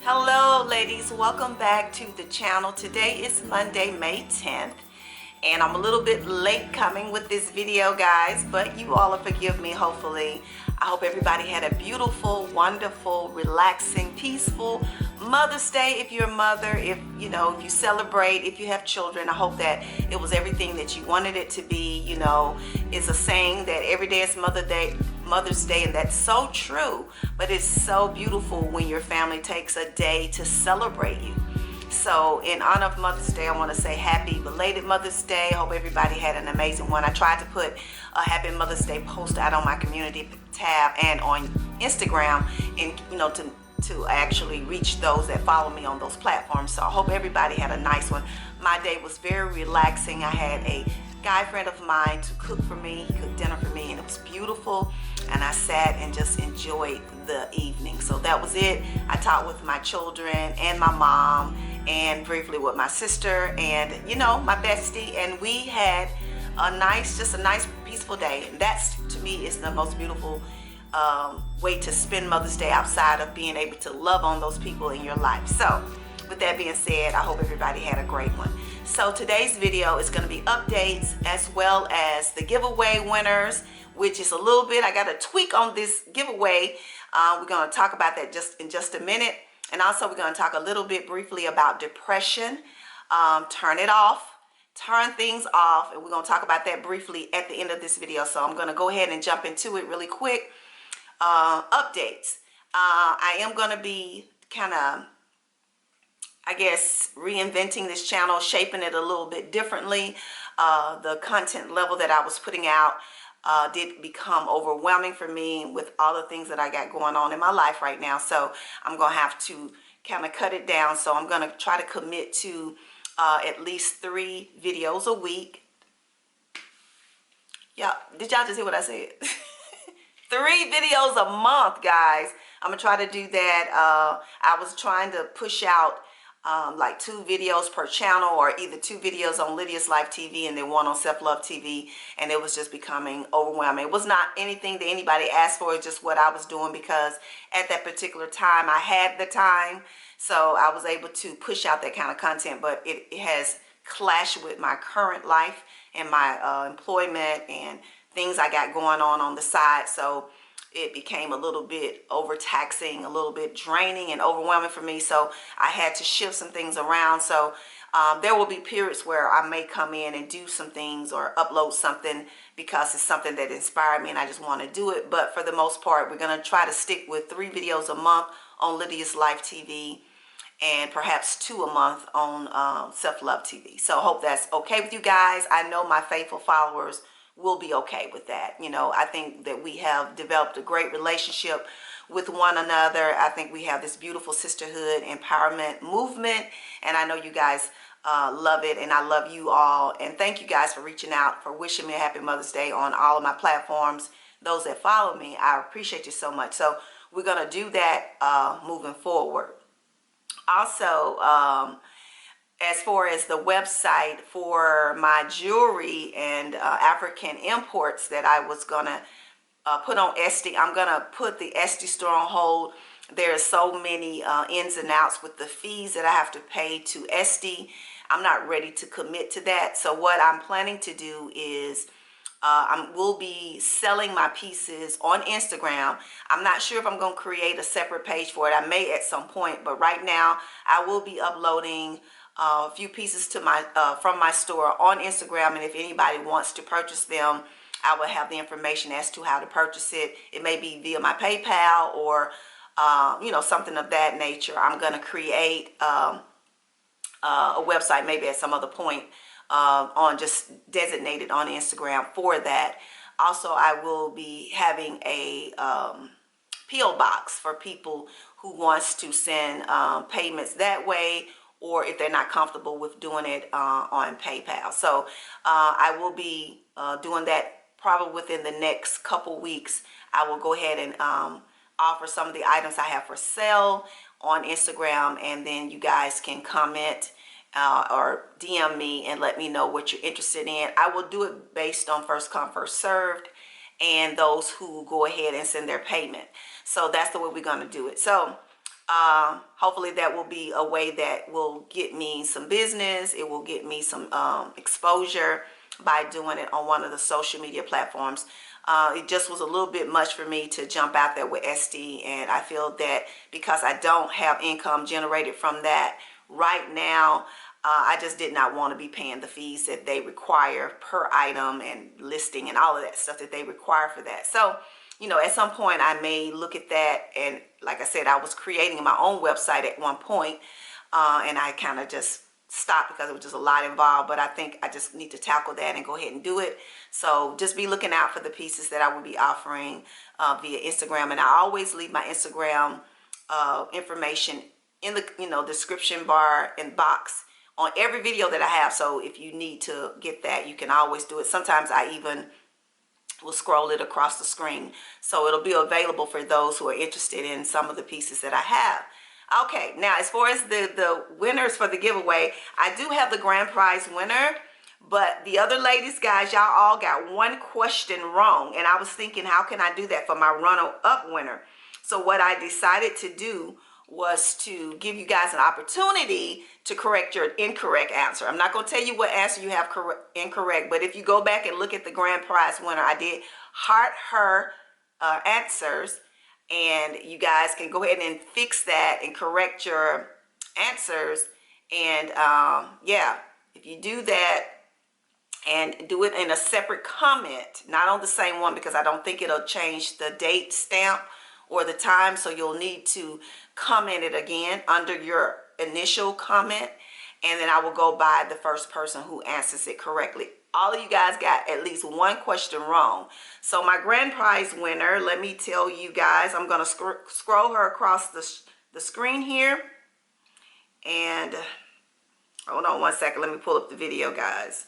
Hello ladies, welcome back to the channel. Today is Monday, May 10th, and I'm a little bit late coming with this video, guys, but you all will forgive me, hopefully. I hope everybody had a beautiful, wonderful, relaxing, peaceful Mother's Day. If you're a mother, if you celebrate, if you have children, I hope that it was everything that you wanted it to be. It's a saying that every day is Mother's Day, and that's so true, but it's so beautiful when your family takes a day to celebrate you. So in honor of Mother's Day, I want to say happy belated Mother's Day. I hope everybody had an amazing one. I tried to put a happy Mother's Day post out on my community tab and on Instagram, and to actually reach those that follow me on those platforms. So I hope everybody had a nice one. My day was very relaxing. I had a guy friend of mine to cook for me. He cooked dinner for me, and it was beautiful, and I sat and just enjoyed the evening. So that was it. I talked with my children and my mom, and briefly with my sister and my bestie, and we had a nice peaceful day. And that's, to me, is the most beautiful way to spend Mother's Day, outside of being able to love on those people in your life. So with that being said, I hope everybody had a great one. So today's video is going to be updates as well as the giveaway winners, which is a little bit, I got a tweak on this giveaway. We're going to talk about that in just a minute. And also we're going to talk a little bit briefly about depression. Turn it off. Turn things off. And we're going to talk about that briefly at the end of this video. So I'm going to go ahead and jump into it really quick. Updates. I am going to be kind of, I guess, reinventing this channel, shaping it a little bit differently. The content level that I was putting out did become overwhelming for me with all the things that I got going on in my life right now. So I'm going to have to kind of cut it down. So I'm going to try to commit to at least 3 videos a week. Yeah, did y'all just hear what I said? 3 videos a month, guys. I'm going to try to do that. I was trying to push out like 2 videos per channel, or either 2 videos on Lydia's Life TV and then 1 on Self Love TV, and it was just becoming overwhelming. It was not anything that anybody asked for, it's just what I was doing, because at that particular time I had the time, so I was able to push out that kind of content. But it has clashed with my current life and my employment and things I got going on the side, so it became a little bit overtaxing, a little bit draining and overwhelming for me. So I had to shift some things around. So there will be periods where I may come in and do some things or upload something because it's something that inspired me and I just want to do it. But for the most part, we're going to try to stick with 3 videos a month on Lydia's Life TV, and perhaps 2 a month on Self Love TV. So I hope that's okay with you guys. I know my faithful followers will be okay with that. I think that we have developed a great relationship with one another. I think we have this beautiful sisterhood empowerment movement, and I know you guys love it, and I love you all. And thank you guys for reaching out, for wishing me a happy Mother's Day on all of my platforms. Those that follow me, I appreciate you so much. So we're going to do that moving forward. Also, as far as the website for my jewelry and African imports that I was gonna put on Etsy, I'm gonna put the Etsy store on hold. There are so many ins and outs with the fees that I have to pay to Etsy. I'm not ready to commit to that. So what I'm planning to do is I will be selling my pieces on Instagram. I'm not sure if I'm going to create a separate page for it. I may at some point, but right now I will be uploading a few pieces to my from my store on Instagram, and if anybody wants to purchase them, I will have the information as to how to purchase it. It may be via my PayPal or you know, something of that nature. I'm going to create a website maybe at some other point on just designated on Instagram for that. Also, I will be having a PO box for people who wants to send payments that way, or if they're not comfortable with doing it on PayPal. So I will be doing that probably within the next couple weeks. I will go ahead and offer some of the items I have for sale on Instagram, and then you guys can comment or DM me and let me know what you're interested in. I will do it based on first come, first served, and those who go ahead and send their payment. So that's the way we're going to do it. So hopefully that will be a way that will get me some business. It will get me some exposure by doing it on one of the social media platforms. It just was a little bit much for me to jump out there with SD, and I feel that because I don't have income generated from that right now, I just did not want to be paying the fees that they require per item and listing and all of that stuff that they require for that. So, you know, at some point I may look at that, and like I said, I was creating my own website at one point, and I kind of just stopped because it was just a lot involved, but I think I just need to tackle that and go ahead and do it. So just be looking out for the pieces that I will be offering via Instagram, and I always leave my Instagram information in the, you know, description bar and box on every video that I have. So if you need to get that, you can always do it. Sometimes I even will scroll it across the screen, so it'll be available for those who are interested in some of the pieces that I have. Okay, now as far as the winners for the giveaway, I do have the grand prize winner, but the other ladies, guys, y'all all got one question wrong, and I was thinking, how can I do that for my runner-up winner? So what I decided to do was to give you guys an opportunity to correct your incorrect answer. I'm not going to tell you what answer you have incorrect, but if you go back and look at the grand prize winner, I did heart her answers, and you guys can go ahead and fix that and correct your answers. And yeah, if you do that and do it in a separate comment, not on the same one, because I don't think it'll change the date stamp or the time, so you'll need to comment it again under your initial comment, and then I will go by the first person who answers it correctly. All of you guys got at least one question wrong. So my grand prize winner, let me tell you guys, I'm going to scroll her across the screen here, and hold on one second, let me pull up the video, guys.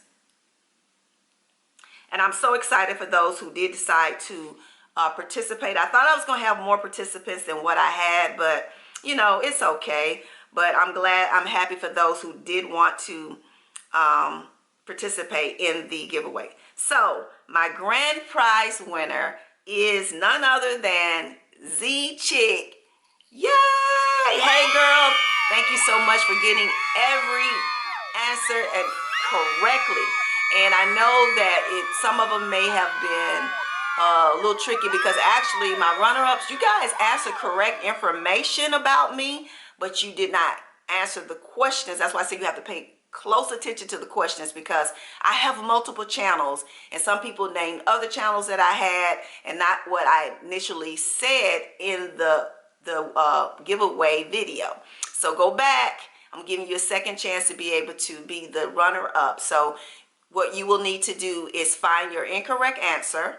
And I'm so excited for those who did decide to participate. I thought I was going to have more participants than what I had, but you know, it's okay. But I'm glad, I'm happy for those who did want to participate in the giveaway. So my grand prize winner is none other than Z Chick. Yay! Hey girl, thank you so much for getting every answer and correctly. And I know that some of them may have been a little tricky, because actually my runner-ups, you guys answered correct information about me, but you did not answer the questions. That's why I say you have to pay close attention to the questions, because I have multiple channels, and some people named other channels that I had and not what I initially said in the giveaway video. So go back. I'm giving you a second chance to be able to be the runner-up. So what you will need to do is find your incorrect answer,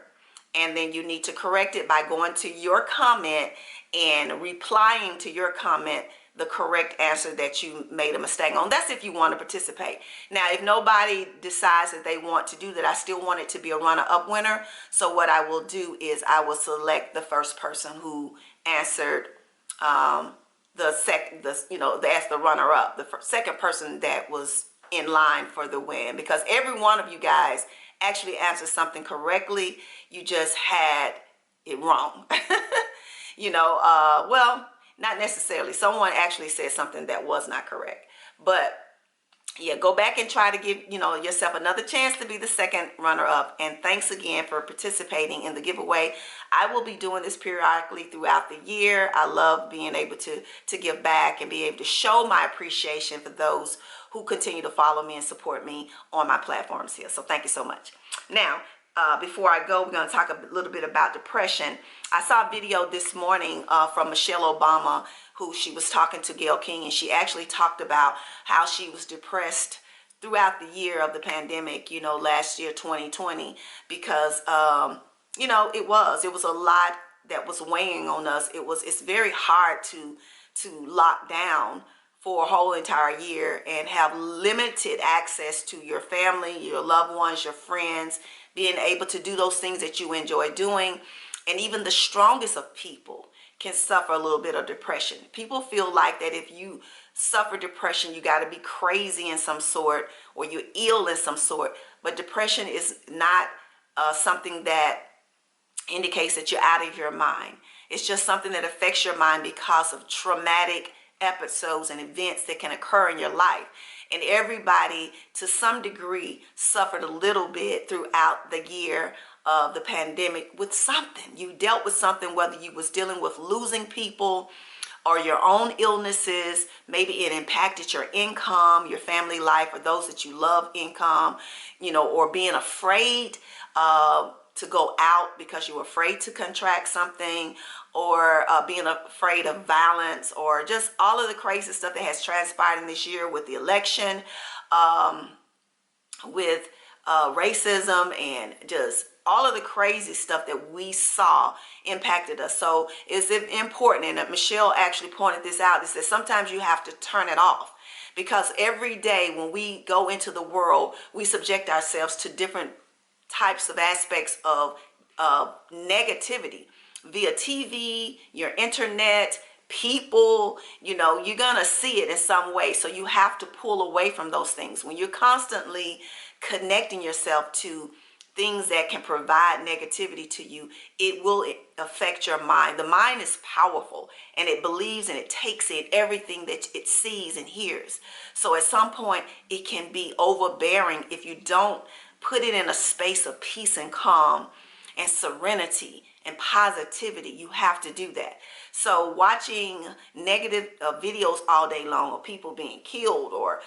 and then you need to correct it by going to your comment and replying to your comment the correct answer that you made a mistake on. That's if you want to participate. Now, if nobody decides that they want to do that, I still want it to be a runner-up winner. So what I will do is I will select the first person who answered as the runner up, the second person that was in line for the win, because every one of you guys actually answered something correctly. You just had it wrong. Well, not necessarily. Someone actually said something that was not correct, but yeah, go back and try to give yourself another chance to be the second runner up. And thanks again for participating in the giveaway. I will be doing this periodically throughout the year. I love being able to give back and be able to show my appreciation for those who continue to follow me and support me on my platforms here. So thank you so much. Now, before I go, we're going to talk a little bit about depression. I saw a video this morning from Michelle Obama, who she was talking to Gayle King, and she actually talked about how she was depressed throughout the year of the pandemic, last year, 2020, because, it was a lot that was weighing on us. It's very hard to lock down for a whole entire year and have limited access to your family, your loved ones, your friends, being able to do those things that you enjoy doing. And even the strongest of people can suffer a little bit of depression. People feel like that if you suffer depression, you got to be crazy in some sort, or you're ill in some sort. But depression is not something that indicates that you're out of your mind. It's just something that affects your mind because of traumatic episodes and events that can occur in your life. And everybody, to some degree, suffered a little bit throughout the year of the pandemic with something. You dealt with something, whether you was dealing with losing people or your own illnesses. Maybe it impacted your income, your family life, or those that you love income, or being afraid to go out because you're afraid to contract something, or being afraid of violence, or just all of the crazy stuff that has transpired in this year with the election, with racism, and just all of the crazy stuff that we saw impacted us. So it's important, and Michelle actually pointed this out, is that sometimes you have to turn it off, because every day when we go into the world, we subject ourselves to different types of aspects of negativity via TV, your internet, people. You're gonna see it in some way. So you have to pull away from those things. When you're constantly connecting yourself to things that can provide negativity to you, it will affect your mind. The mind is powerful, and it believes and it takes in everything that it sees and hears. So at some point, it can be overbearing if you don't put it in a space of peace and calm and serenity and positivity. You have to do that. So watching negative videos all day long of people being killed, or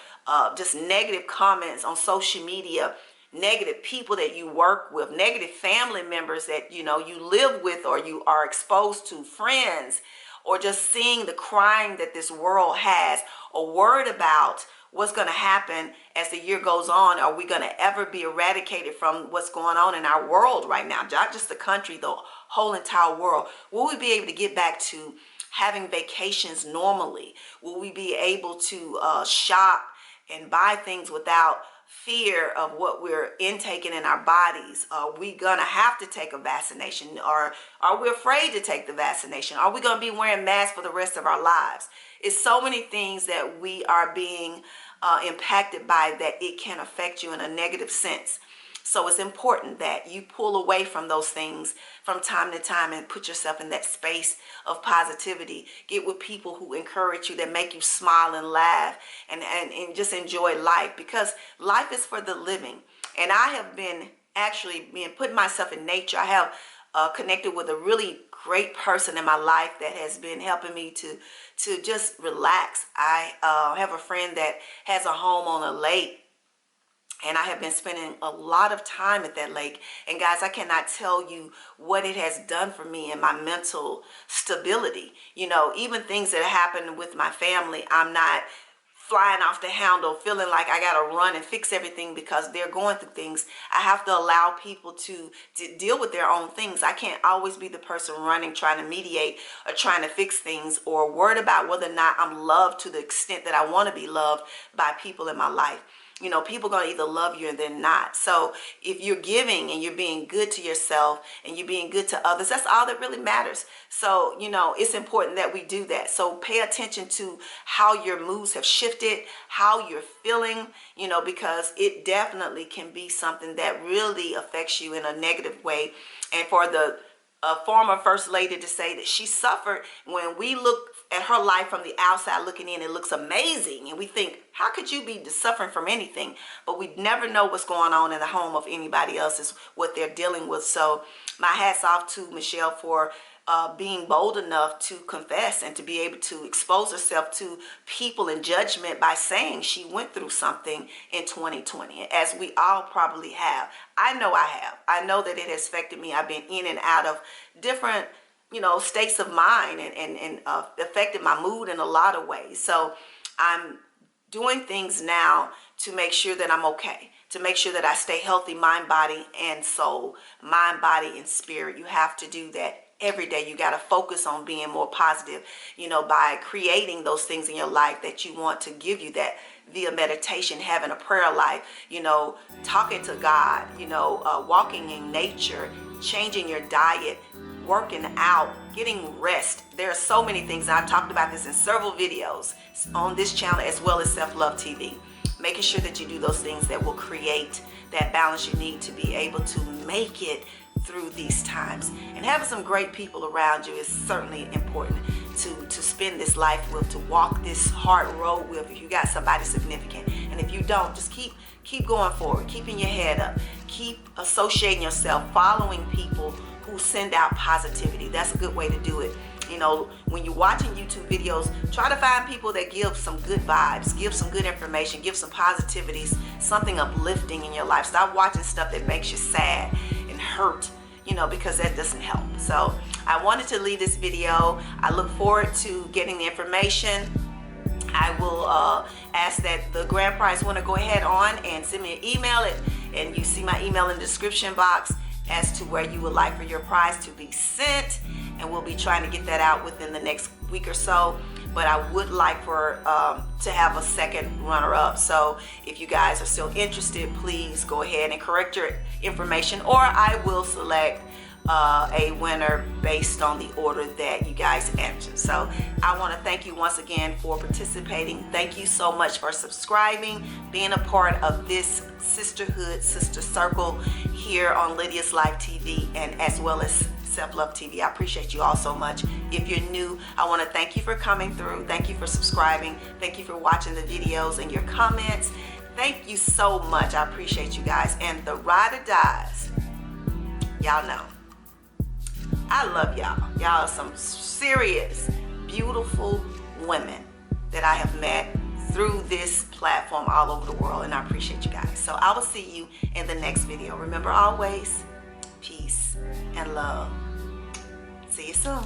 just negative comments on social media, negative people that you work with, negative family members that you live with, or you are exposed to, friends, or just seeing the crime that this world has, or worried about what's going to happen as the year goes on. Are we going to ever be eradicated from what's going on in our world right now? Not just the country, the whole entire world. Will we be able to get back to having vacations normally? Will we be able to shop and buy things without fear of what we're intaking in our bodies? Are we gonna have to take a vaccination, or are we afraid to take the vaccination? Are we gonna be wearing masks for the rest of our lives? It's so many things that we are being impacted by, that it can affect you in a negative sense. So it's important that you pull away from those things from time to time and put yourself in that space of positivity. Get with people who encourage you, that make you smile and laugh, and just enjoy life, because life is for the living. And I have been putting myself in nature. I have connected with a really great person in my life that has been helping me to just relax. I have a friend that has a home on a lake, and I have been spending a lot of time at that lake. And guys, I cannot tell you what it has done for me and my mental stability. Even things that happen with my family, I'm not flying off the handle, feeling like I gotta run and fix everything because they're going through things. I have to allow people to deal with their own things. I can't always be the person running, trying to mediate, or trying to fix things, or worried about whether or not I'm loved to the extent that I want to be loved by people in my life. You know, people gonna either love you and then not. So if you're giving and you're being good to yourself and you're being good to others, that's all that really matters. So, you know, it's important that we do that. So pay attention to how your moods have shifted, how you're feeling, you know, because it definitely can be something that really affects you in a negative way. And for the former first lady to say that she suffered, when we look at her life from the outside looking in, it looks amazing, and we think, how could you be suffering from anything? But we never know what's going on in the home of anybody else, is what they're dealing with. So my hat's off to Michelle for being bold enough to confess and to be able to expose herself to people in judgment by saying she went through something in 2020, as we all probably have. I know I have. I know that it has affected me. I've been in and out of different, you know, states of mind, and affected my mood in a lot of ways. So I'm doing things now to make sure that I'm okay, to make sure that I stay healthy, mind, body, and soul, mind, body, and spirit. You have to do that every day. You got to focus on being more positive, you know, by creating those things in your life that you want to give you that, via meditation, having a prayer life, you know, talking to God, you know, walking in nature, changing your diet, working out, getting rest. There are so many things. I've talked about this in several videos on this channel, as well as Self-Love TV. Making sure that you do those things that will create that balance you need to be able to make it through these times. And having some great people around you is certainly important to spend this life with, to walk this hard road with, if you got somebody significant. And if you don't, just keep going forward, keeping your head up, keep associating yourself, following people who send out positivity. That's a good way to do it. You know, when you're watching YouTube videos, try to find people that give some good vibes, give some good information, give some positivities, something uplifting in your life. Stop watching stuff that makes you sad and hurt, you know, because that doesn't help. So I wanted to leave this video. I look forward to getting the information. I will ask that the grand prize winner go ahead on and send me an email, and you see my email in the description box as to where you would like for your prize to be sent, and we'll be trying to get that out within the next week or so. But I would like for to have a second runner-up. So if you guys are still interested, please go ahead and correct your information, or I will select a winner based on the order that you guys entered. So I want to thank you once again for participating. Thank you so much for subscribing, being a part of this sisterhood, sister circle here on Lydia's Life TV, and as well as Self-Love TV. I appreciate you all so much. If you're new, I want to thank you for coming through. Thank you for subscribing. Thank you for watching the videos and your comments. Thank you so much. I appreciate you guys. And the ride or dies, y'all know, I love y'all. Y'all are some serious, beautiful women that I have met through this platform all over the world, and I appreciate you guys. So I will see you in the next video. Remember, always peace and love. See you soon.